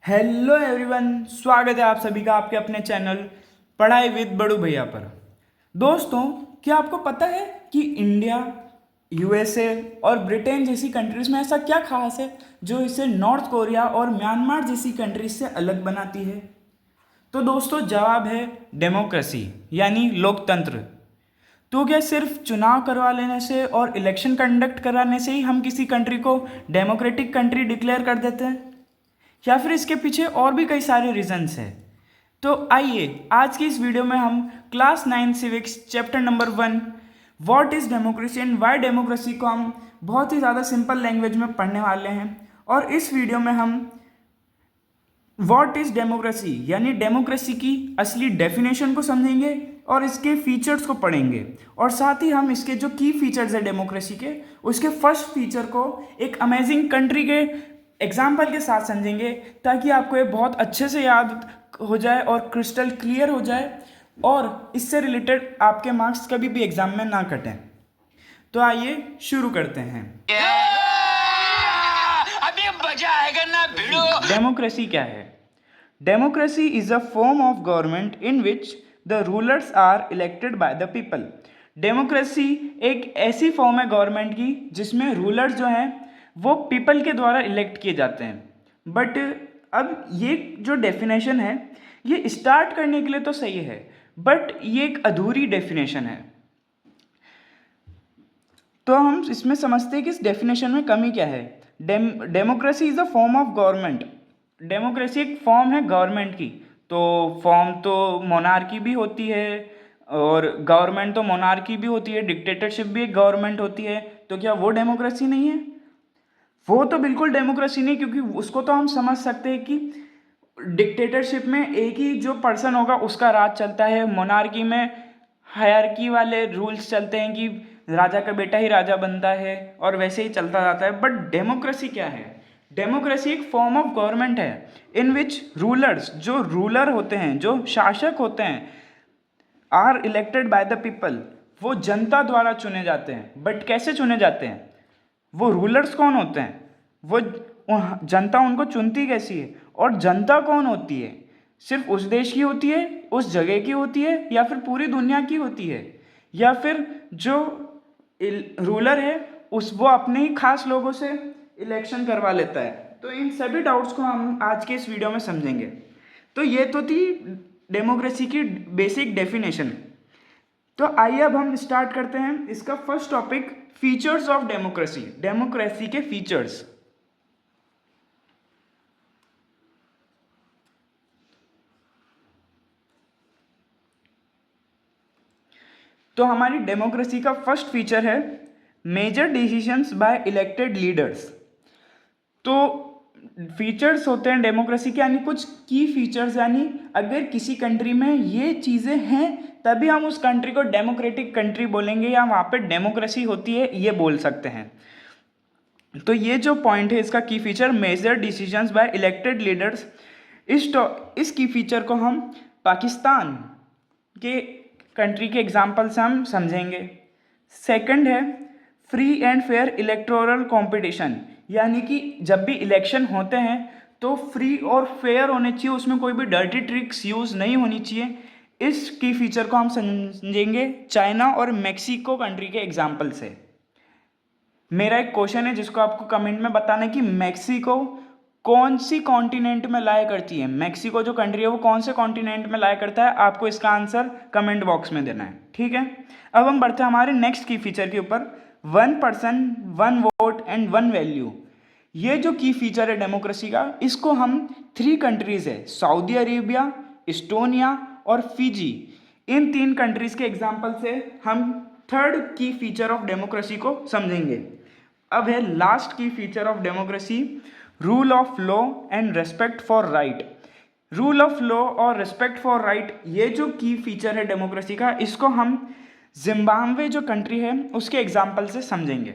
Hello everyone, स्वागत है आप सभी का आपके अपने चैनल पढ़ाई विद बड़ू भैया पर। दोस्तों, क्या आपको पता है कि इंडिया, यूएसए और ब्रिटेन जैसी कंट्रीज में ऐसा क्या खास है जो इसे नॉर्थ कोरिया और म्यांमार जैसी कंट्रीज से अलग बनाती है? तो दोस्तों, जवाब है डेमोक्रेसी यानी लोकतंत्र। तो क्या सिर्फ चुनाव करवा लेने से और इलेक्शन कंडक्ट कराने से ही हम किसी कंट्री को डेमोक्रेटिक कंट्री डिक्लेयर कर देते हैं, या फिर इसके पीछे और भी कई सारे रीजंस हैं? तो आइए आज की इस वीडियो में हम class 9 civics chapter number 1 what is democracy and Y democracy को हम बहुत ही ज़्यादा सिंपल लैंग्वेज में पढ़ने वाले हैं। और इस वीडियो में हम व्हाट इज़ डेमोक्रेसी यानी डेमोक्रेसी की असली डेफिनेशन को समझेंगे और इसके फीचर्स को पढ़ेंगे, और साथ ही हम इसके जो की फीचर्स है डेमोक्रेसी के, उसके फर्स्ट फीचर को एक अमेजिंग कंट्री के एग्जाम्पल के साथ समझेंगे, ताकि आपको ये बहुत अच्छे से याद हो जाए और क्रिस्टल क्लियर हो जाए और इससे रिलेटेड आपके मार्क्स कभी भी एग्जाम में ना कटें। तो आइए शुरू करते हैं। अभी मजा आएगा ना भिड़ो। डेमोक्रेसी क्या है? Democracy is a form of government in which the rulers are elected by the people. Democracy एक ऐसी फॉर्म है गवर्नमेंट की जिसमें रूलर्स जो हैं वो पीपल के द्वारा इलेक्ट किए जाते हैं। बट अब ये जो डेफिनेशन है ये स्टार्ट करने के लिए तो सही है, बट ये एक अधूरी डेफिनेशन है। तो हम इसमें समझते हैं कि इस डेफिनेशन में कमी क्या है। Democracy is a form of government. Democracy एक फॉर्म है गवर्नमेंट की। तो फॉर्म तो मोनार्की भी होती है और गवर्नमेंट तो मोनार्की भी होती है, डिक्टेटरशिप भी एक गवर्नमेंट होती है। तो क्या वो डेमोक्रेसी नहीं है? वो तो बिल्कुल डेमोक्रेसी नहीं, क्योंकि उसको तो हम समझ सकते हैं कि डिक्टेटरशिप में एक ही जो पर्सन होगा उसका राज चलता है, मोनार्की में हायरार्की वाले रूल्स चलते हैं कि राजा का बेटा ही राजा बनता है और वैसे ही चलता जाता है। बट डेमोक्रेसी क्या है? डेमोक्रेसी एक फॉर्म ऑफ गवर्नमेंट है इन विच रूलर्स, जो रूलर होते हैं, जो शासक होते हैं, are elected by the people, वो जनता द्वारा चुने जाते हैं। बट कैसे चुने जाते हैं? वो रूलर्स कौन होते हैं? वो जनता उनको चुनती कैसी है? और जनता कौन होती है? सिर्फ उस देश की होती है, उस जगह की होती है, या फिर पूरी दुनिया की होती है, या फिर जो रूलर है उस वो अपने ही खास लोगों से इलेक्शन करवा लेता है? तो इन सभी डाउट्स को हम आज के इस वीडियो में समझेंगे। तो ये तो थी डेमोक्रेसी की बेसिक डेफिनेशन। तो आइए अब हम स्टार्ट करते हैं इसका first topic, features of democracy. Democracy के फीचर्स। तो हमारी डेमोक्रेसी का फर्स्ट फीचर है major decisions by elected leaders. तो फीचर्स होते हैं डेमोक्रेसी के, यानी कुछ की फीचर्स, यानी अगर किसी कंट्री में ये चीज़ें हैं तभी हम उस कंट्री को डेमोक्रेटिक कंट्री बोलेंगे या वहाँ पे डेमोक्रेसी होती है, ये बोल सकते हैं। तो ये जो पॉइंट है इसका की feature, major decisions by elected leaders, इस की फीचर को हम पाकिस्तान के कंट्री के एग्जाम्पल से हम समझेंगे। सेकंड है free and fair electoral competition, यानी कि जब भी इलेक्शन होते हैं तो फ्री और फेयर होने चाहिए, उसमें कोई भी डर्टी ट्रिक्स यूज़ नहीं होनी चाहिए। इस की फीचर को हम समझेंगे चाइना और मेक्सिको कंट्री के एग्जाम्पल से। मेरा एक क्वेश्चन है जिसको आपको कमेंट में बताना है कि मेक्सिको कौन सी कॉन्टिनेंट में लाया करती है। मेक्सिको जो कंट्री है वो कौन से कॉन्टिनेंट में लाया करता है, आपको इसका आंसर कमेंट बॉक्स में देना है, ठीक है। अब हम बढ़ते हैं हमारे नेक्स्ट की फीचर के ऊपर, 1 पर्सन 1 वोट एंड 1 वैल्यू। ये जो की फीचर है डेमोक्रेसी का, इसको हम 3 कंट्रीज है, सऊदी अरेबिया, इस्टोनिया और फिजी, इन 3 कंट्रीज के एग्जाम्पल से हम थर्ड की फीचर ऑफ डेमोक्रेसी को समझेंगे। अब है लास्ट की feature of democracy, rule of law and respect for right. Rule of law और रेस्पेक्ट फॉर राइट, ये जो की फीचर है डेमोक्रेसी का, इसको हम जिम्बाब्वे जो कंट्री है उसके एग्जाम्पल से समझेंगे।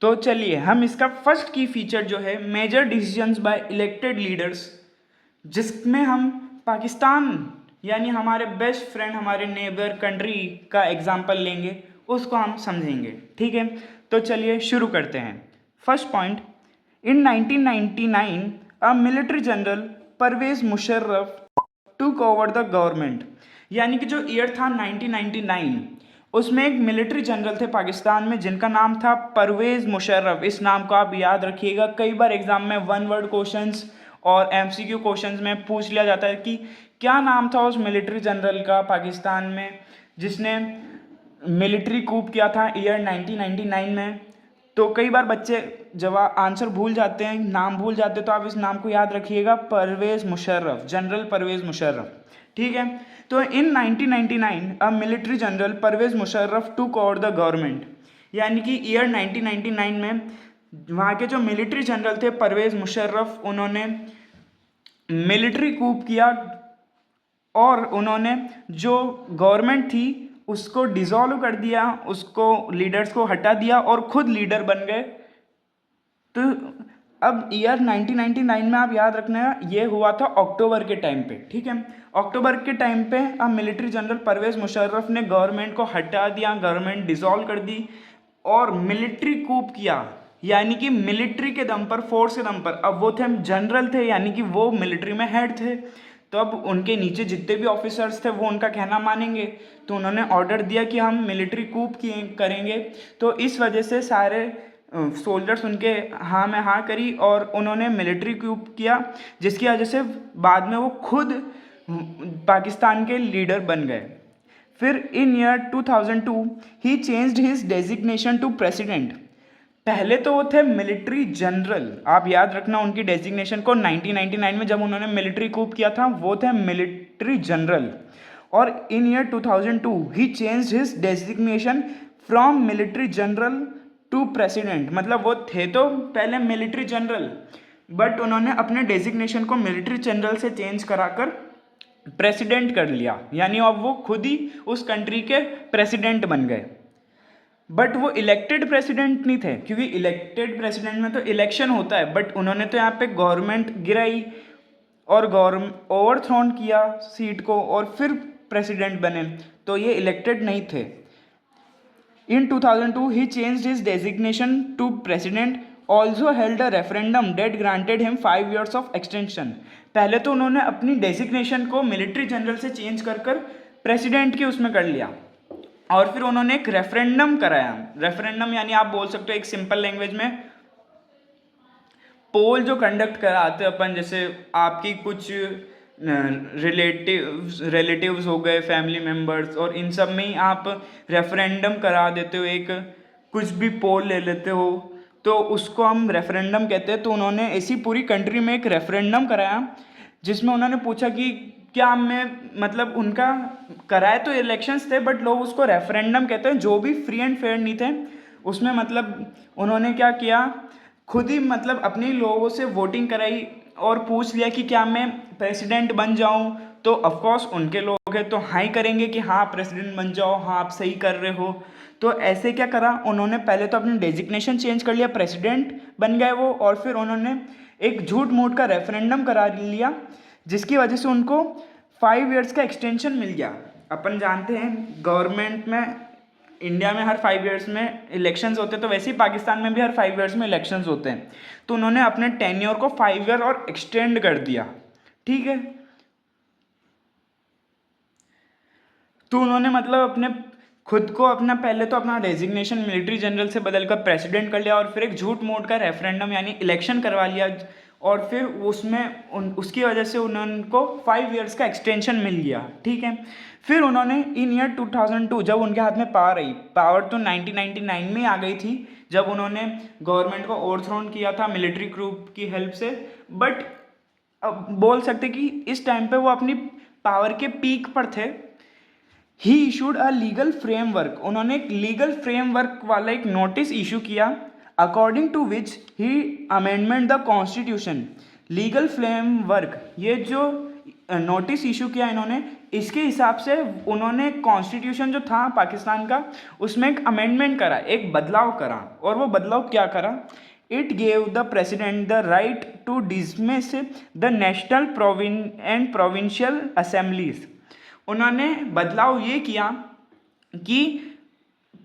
तो चलिए हम इसका फर्स्ट की फीचर जो है major decisions by elected leaders, जिसमें हम पाकिस्तान यानी हमारे बेस्ट फ्रेंड, हमारे नेबर कंट्री का एग्जाम्पल लेंगे, उसको हम समझेंगे, ठीक है। तो चलिए शुरू करते हैं। First point, In 1999, a military general Pervez Musharraf took over the government. यानी कि जो ईयर था 1999, उसमें एक मिलिट्री जनरल थे पाकिस्तान में जिनका नाम था परवेज मुशर्रफ। इस नाम को आप याद रखिएगा, कई बार एग्जाम में वन वर्ड क्वेश्चंस और एमसीक्यू क्वेश्चंस में पूछ लिया जाता है कि क्या नाम था उस मिलिट्री जनरल का पाकिस्तान में जिसने मिलिट्री कूप किया था ईयर 1999 में। तो कई बार बच्चे जवाब आंसर भूल जाते हैं, नाम भूल जाते हैं, तो आप इस नाम को याद रखिएगा, परवेज मुशर्रफ, जनरल परवेज मुशर्रफ। ठीक है, तो in 1999 a military general Pervez Musharraf took over the government. यानी कि ईयर 1999 में वहाँ के जो मिलिट्री जनरल थे परवेज मुशर्रफ, उन्होंने मिलिट्री कूप किया और उन्होंने जो गवर्नमेंट थी उसको डिसॉल्व कर दिया, उसको लीडर्स को हटा दिया और खुद लीडर बन गए। तो अब ईयर 1999 में आप याद रखना, ये हुआ था अक्टूबर के टाइम पे। ठीक है, अक्टूबर के टाइम पे अब मिलिट्री जनरल परवेज मुशर्रफ ने गवर्नमेंट को हटा दिया, गवर्नमेंट डिसॉल्व कर दी और मिलिट्री कूप किया। यानी कि मिलिट्री के दम पर, फोर्स के दम पर, अब वो थे जनरल थे, यानी कि वो मिलिट्री में हेड थे, तो अब उनके नीचे जितने भी ऑफिसर्स थे वो उनका कहना मानेंगे। तो उन्होंने ऑर्डर दिया कि हम मिलिट्री कूप करेंगे। तो इस वजह से सारे सोल्जर्स उनके हाँ में हाँ करी और उन्होंने मिलिट्री कूप किया, जिसकी वजह से बाद में वो खुद पाकिस्तान के लीडर बन गए। फिर in year 2002 he changed his designation to president. पहले तो वो थे मिलिट्री जनरल, आप याद रखना उनकी डेजिग्नेशन को। 1999 में जब उन्होंने मिलिट्री कूप किया था वो थे मिलिट्री जनरल, और in year 2002 he changed his designation from military general to president. मतलब वो थे तो पहले मिलिट्री जनरल, बट उन्होंने अपने डेजिग्नेशन को मिलिट्री जनरल से चेंज कराकर प्रेसिडेंट कर लिया, यानी अब वो खुद ही उस कंट्री के प्रेसिडेंट बन गए। बट वो इलेक्टेड प्रेसिडेंट नहीं थे, क्योंकि इलेक्टेड प्रेसिडेंट में तो इलेक्शन होता है, बट उन्होंने तो यहाँ पे गवर्नमेंट गिराई और गवर्नमेंट ओवरथ्रोन किया सीट को और फिर प्रेसिडेंट बने, तो ये इलेक्टेड नहीं थे। In 2002, he changed his designation to president, also held a referendum that granted him 5 years of extension. पहले तो उन्होंने अपनी डेजिग्नेशन को मिलिट्री जनरल से चेंज कर प्रेसिडेंट की उसमें कर लिया और फिर उन्होंने एक रेफरेंडम कराया। रेफरेंडम यानी आप बोल सकते हो एक सिंपल लैंग्वेज में पोल जो कंडक्ट कराते अपन, जैसे आपकी कुछ रिलेटिव्स हो गए, फैमिली मेम्बर्स, और इन सब में ही आप रेफरेंडम करा देते हो, एक कुछ भी पोल ले लेते हो, तो उसको हम रेफरेंडम कहते हैं। तो उन्होंने ऐसी पूरी कंट्री में एक रेफरेंडम कराया जिसमें उन्होंने पूछा कि क्या मैं, मतलब उनका कराए तो इलेक्शंस थे बट लोग उसको रेफरेंडम कहते हैं, जो भी फ्री एंड फेयर नहीं थे उसमें। मतलब उन्होंने क्या किया, खुद ही मतलब अपने लोगों से वोटिंग कराई और पूछ लिया कि क्या मैं प्रेसिडेंट बन जाऊं, तो ऑफकोर्स उनके लोग हैं तो हाँ ही करेंगे कि हाँ प्रेसिडेंट बन जाओ, हाँ आप सही कर रहे हो। तो ऐसे क्या करा उन्होंने, पहले तो अपनी डेजिग्नेशन चेंज कर लिया, प्रेसिडेंट बन गए वो, और फिर उन्होंने एक झूठ मूठ का रेफरेंडम करा लिया जिसकी वजह से उनको 5 ईयर्स का एक्सटेंशन मिल गया। अपन जानते हैं गवर्नमेंट में, इंडिया में हर 5 ईयर्स में इलेक्शंस होते हैं, तो वैसे ही पाकिस्तान में भी हर 5 ईयर्स में इलेक्शंस होते हैं। तो उन्होंने अपने टेन्योर को 5 ईयर और एक्सटेंड कर दिया। ठीक है, तो उन्होंने मतलब अपने खुद को अपना, पहले तो अपना डेजिग्नेशन मिलिट्री जनरल से बदलकर प्रेसिडेंट कर लिया और फिर एक झूठ मूठ का रेफरेंडम यानी इलेक्शन करवा लिया, और फिर उसमें उसकी वजह से उनको 5 ईयर्स का एक्सटेंशन मिल गया। ठीक है, फिर उन्होंने इन ईयर 2002 जब उनके हाथ में पावर आई, पावर तो 1999 में आ गई थी जब उन्होंने गवर्नमेंट को ओवरथ्रोन किया था मिलिट्री ग्रुप की हेल्प से, बट अब बोल सकते कि इस टाइम पे वो अपनी पावर के पीक पर थे। He issued a legal framework, उन्होंने एक लीगल फ्रेमवर्क वाला एक नोटिस इशू किया, according to which he amendment the constitution. Legal framework, ये जो नोटिस इशू किया इन्होंने, इसके हिसाब से उन्होंने कॉन्स्टिट्यूशन जो था पाकिस्तान का उसमें एक अमेंडमेंट करा, एक बदलाव करा, और वो बदलाव क्या करा, it gave the president the right to dismiss the national and provincial assemblies. उन्होंने बदलाव ये किया कि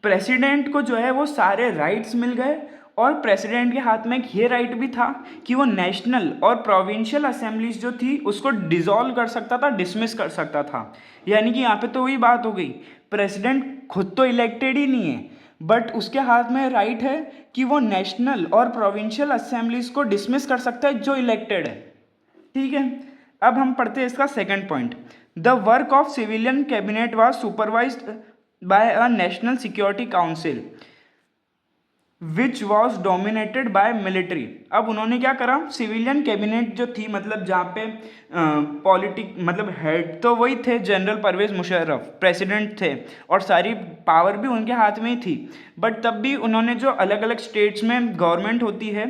प्रेसिडेंट को जो है वो सारे राइट्स मिल गए और प्रेसिडेंट के हाथ में एक ये राइट भी था कि वो नेशनल और प्रोविंशियल असेंबलीज जो थी उसको डिसॉल्व कर सकता था, डिसमिस कर सकता था। यानी कि यहाँ पे तो वही बात हो गई, प्रेसिडेंट खुद तो इलेक्टेड ही नहीं है, बट उसके हाथ में राइट है कि वो नेशनल और प्रोविंशियल असेंबलीज को डिसमिस कर सकता है जो इलेक्टेड है। ठीक है, अब हम पढ़ते हैं इसका second point. The work of civilian cabinet was supervised by a national security council which was dominated by military. अब उन्होंने क्या करा, सिविलियन कैबिनेट जो थी, मतलब जहाँ पे मतलब हेड तो वही थे, जनरल परवेज मुशर्रफ प्रेसिडेंट थे और सारी पावर भी उनके हाथ में ही थी, बट तब भी उन्होंने जो अलग अलग स्टेट्स में गवर्नमेंट होती है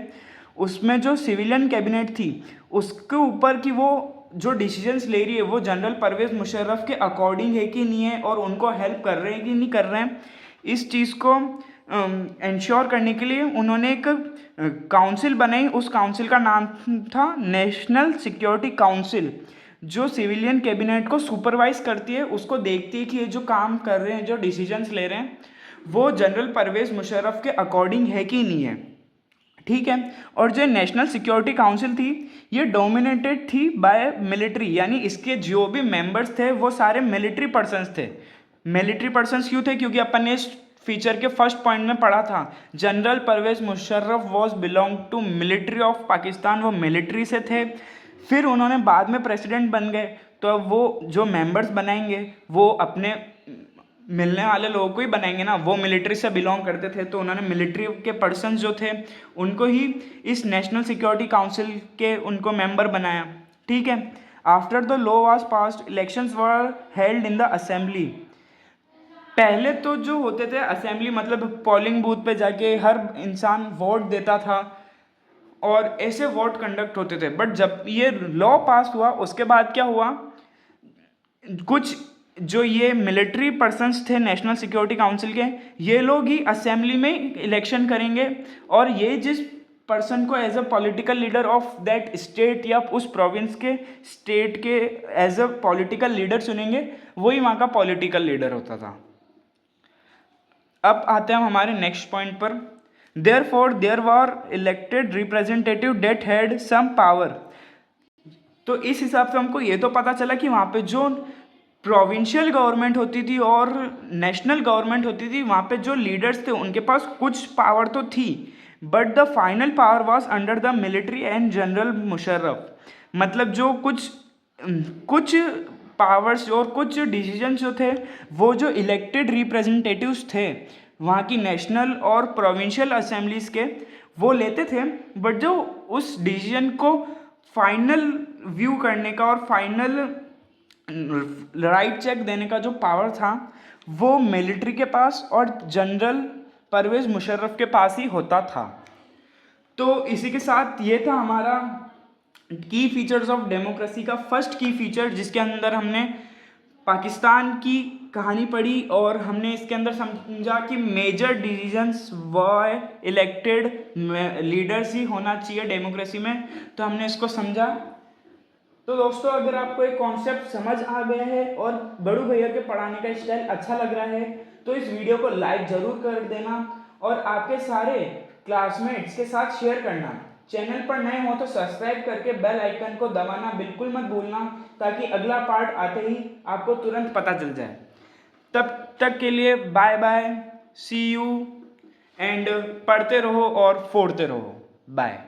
उसमें जो सिविलियन कैबिनेट थी उसके ऊपर कि वो जो डिसीजंस ले रही है वो जनरल परवेज मुशर्रफ के अकॉर्डिंग है कि नहीं है और उनको हेल्प कर रहे हैं कि नहीं कर रहे हैं, इस चीज़ को इंश्योर करने के लिए उन्होंने एक काउंसिल बनाई। उस काउंसिल का नाम था नेशनल सिक्योरिटी काउंसिल, जो सिविलियन कैबिनेट को सुपरवाइज करती है, उसको देखती है कि ये जो काम कर रहे हैं, जो डिसीजंस ले रहे हैं, वो जनरल परवेज मुशर्रफ के अकॉर्डिंग है कि नहीं है। ठीक है, और जो नेशनल सिक्योरिटी काउंसिल थी ये डोमिनेटेड थी बाय मिलिट्री, यानी इसके जो भी मेंबर्स थे वो सारे मिलिट्री पर्सन्स थे। मिलिट्री पर्सन्स क्यों थे, क्योंकि अपन ने इस फीचर के फर्स्ट पॉइंट में पढ़ा था, general Pervez Musharraf was belong to military of Pakistan, वो मिलिट्री से थे। फिर उन्होंने बाद में प्रेसिडेंट बन गए, तो अब वो जो मेंबर्स बनाएंगे वो अपने मिलने वाले लोगों को ही बनाएंगे ना, वो मिलिट्री से बिलोंग करते थे, तो उन्होंने मिलिट्री के पर्सन जो थे उनको ही इस नेशनल सिक्योरिटी काउंसिल के उनको मेंबर बनाया। ठीक है, after the law was passed elections were held in the assembly. पहले तो जो होते थे असेंबली, मतलब पोलिंग बूथ पे जाके हर इंसान वोट देता था और ऐसे वोट कंडक्ट होते थे, बट जब ये लॉ पास हुआ उसके बाद क्या हुआ, कुछ जो ये मिलिट्री पर्सन्स थे नेशनल सिक्योरिटी काउंसिल के, ये लोग ही असेंबली में इलेक्शन करेंगे और ये जिस पर्सन को as a political leader of that state या उस प्रोविंस के स्टेट के एज अ पॉलिटिकल लीडर चुनेंगे, वही वहाँ का पॉलिटिकल लीडर होता था। अब आते हैं हम हमारे नेक्स्ट पॉइंट पर। Therefore there were elected representative that had some power. तो इस हिसाब से हमको ये तो पता चला कि वहाँ पे जो प्रोविंशियल गवर्नमेंट होती थी और नेशनल गवर्नमेंट होती थी, वहाँ पे जो लीडर्स थे उनके पास कुछ पावर तो थी, but the final power was under the military and general Musharraf. मतलब जो कुछ पावर्स और कुछ डिसीजंस जो थे वो जो इलेक्टेड रिप्रेजेंटेटिव्स थे वहाँ की नेशनल और प्रोविंशियल असेंबलीज के, वो लेते थे, बट जो उस डिसीजन को फाइनल व्यू करने का और फाइनल राइट चेक देने का जो पावर था वो मिलिट्री के पास और जनरल परवेज मुशर्रफ के पास ही होता था। तो इसी के साथ ये था हमारा की फीचर्स ऑफ डेमोक्रेसी का फर्स्ट की फीचर, जिसके अंदर हमने पाकिस्तान की कहानी पढ़ी और हमने इसके अंदर समझा कि मेजर डिसीजंस व इलेक्टेड लीडर्स ही होना चाहिए डेमोक्रेसी में, तो हमने इसको समझा। तो दोस्तों, अगर आपको एक कॉन्सेप्ट समझ आ गया है और बड़ू भैया के पढ़ाने का स्टाइल अच्छा लग रहा है तो इस वीडियो को लाइक जरूर कर देना और आपके सारे क्लासमेट्स के साथ शेयर करना। चैनल पर नए हो तो सब्सक्राइब करके बेल आइकन को दबाना बिल्कुल मत भूलना, ताकि अगला पार्ट आते ही आपको तुरंत पता चल जाए। तब तक के लिए bye bye, see you, and पढ़ते रहो और फोड़ते रहो। बाय।